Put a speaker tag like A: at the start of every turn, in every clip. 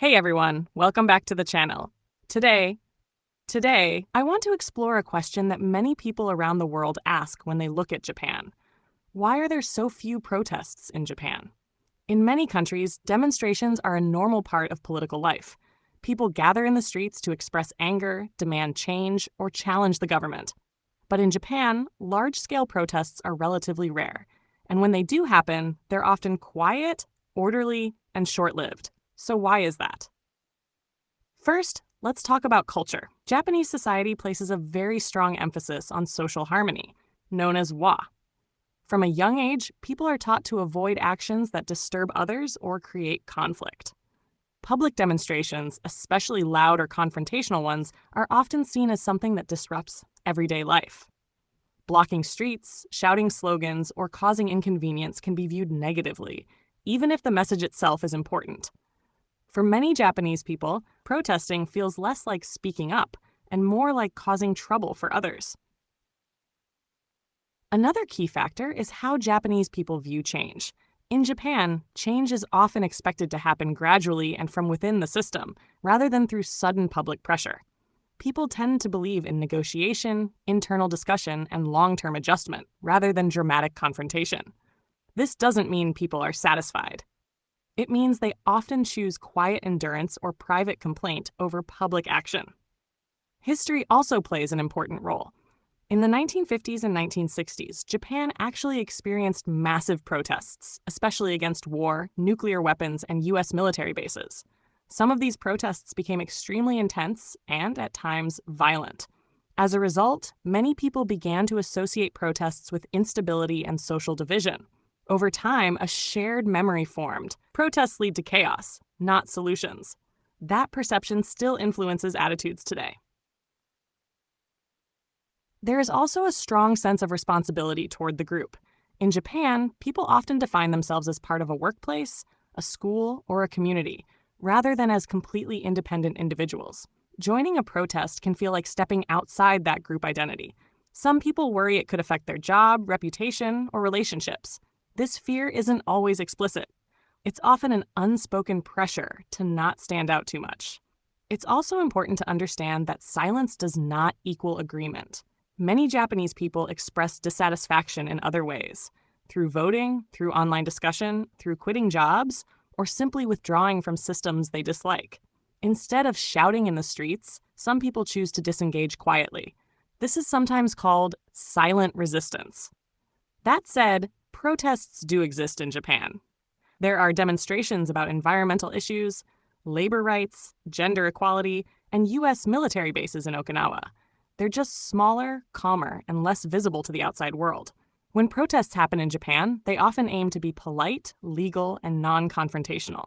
A: Hey everyone, welcome back to the channel. Today, I want to explore a question that many people around the world ask when they look at Japan. Why are there so few protests in Japan? In many countries, demonstrations are a normal part of political life. People gather in the streets to express anger, demand change, or challenge the government. But in Japan, large-scale protests are relatively rare. And when they do happen, they're often quiet, orderly, and short-lived. So why is that? First, let's talk about culture. Japanese society places a very strong emphasis on social harmony, known as wa. From a young age, people are taught to avoid actions that disturb others or create conflict. Public demonstrations, especially loud or confrontational ones, are often seen as something that disrupts everyday life. Blocking streets, shouting slogans, or causing inconvenience can be viewed negatively, even if the message itself is important. For many Japanese people, protesting feels less like speaking up and more like causing trouble for others. Another key factor is how Japanese people view change. In Japan, change is often expected to happen gradually and from within the system, rather than through sudden public pressure. People tend to believe in negotiation, internal discussion, and long-term adjustment, rather than dramatic confrontation. This doesn't mean people are satisfied. It means they often choose quiet endurance or private complaint over public action. History also plays an important role. In the 1950s and 1960s, Japan actually experienced massive protests, especially against war, nuclear weapons, and U.S. military bases. Some of these protests became extremely intense and, at times, violent. As a result, many people began to associate protests with instability and social division. Over time, a shared memory formed. Protests lead to chaos, not solutions. That perception still influences attitudes today. There is also a strong sense of responsibility toward the group. In Japan, people often define themselves as part of a workplace, a school, or a community, rather than as completely independent individuals. Joining a protest can feel like stepping outside that group identity. Some people worry it could affect their job, reputation, or relationships. This fear isn't always explicit. It's often an unspoken pressure to not stand out too much. It's also important to understand that silence does not equal agreement. Many Japanese people express dissatisfaction in other ways, through voting, through online discussion, through quitting jobs, or simply withdrawing from systems they dislike. Instead of shouting in the streets, some people choose to disengage quietly. This is sometimes called silent resistance. That said, protests do exist in Japan. There are demonstrations about environmental issues, labor rights, gender equality, and U.S. military bases in Okinawa. They're just smaller, calmer, and less visible to the outside world. When protests happen in Japan, they often aim to be polite, legal, and non-confrontational.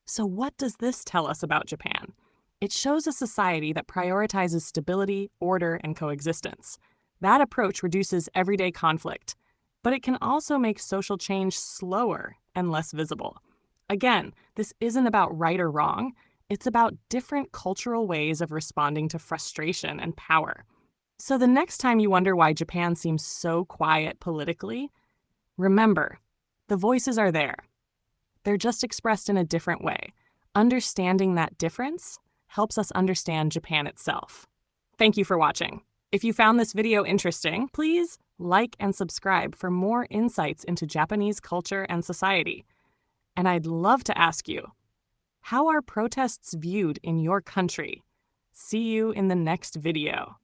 A: So what does this tell us about Japan? It shows a society that prioritizes stability, order, and coexistence. That approach reduces everyday conflict, but it can also make social change slower and less visible. Again, this isn't about right or wrong. It's about different cultural ways of responding to frustration and power. So the next time you wonder why Japan seems so quiet politically, remember, the voices are there. They're just expressed in a different way. Understanding that difference helps us understand Japan itself. Thank you for watching. If you found this video interesting, please like and subscribe for more insights into Japanese culture and society. And I'd love to ask you, how are protests viewed in your country? See you in the next video.